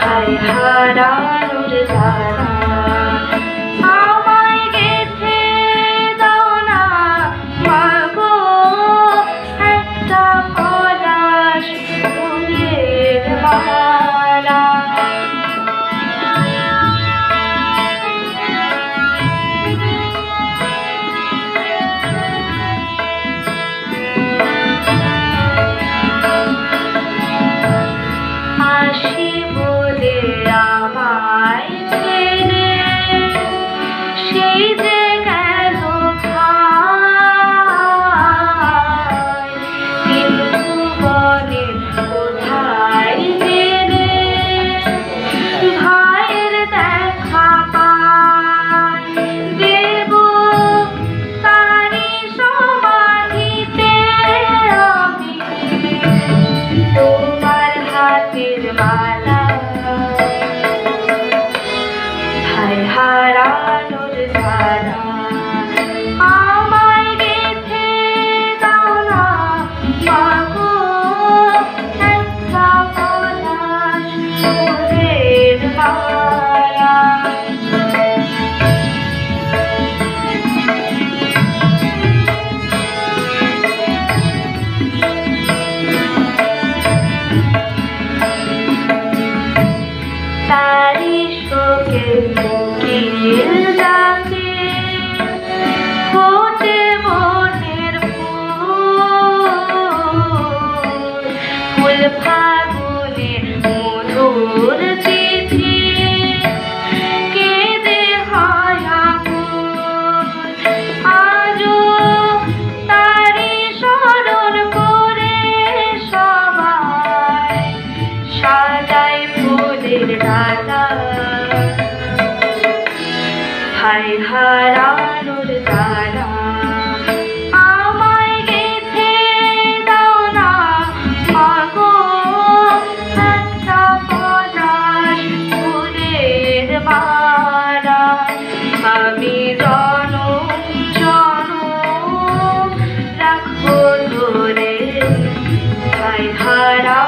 হায় হারানোর ধারা আমায় গেথে দাও না মাগো একটা পলাশ ফুলের মালা। হাসি বলে আমায় ছেড়ে সেই যে গেল ভাই, কিন্তু বলে কোথায় গেলে ভাইয়ের দেখা পাই, দেব তারি সমাধিতে আমি তোমার হাতের মালা। হায় হারানোর ধারা আমায় গেথে দাও না মাগো একটা পলাশ ফুলের মালা। তারি শোকের কোকিল ডাকে ফোটে বনের ফুল, ফুল ফাগুনে মধুর চিঠি কেঁদে হয় আকুল। আজও তারি স্মরণ করে সবাই সাজায় ফুলের ডালা। হায় হারানোর ধারা আমায় গেথে দাও না মাগো একটা পলাশ ফুলের মালা। আমি জনম জনম রাখবো ধরে হায় হারা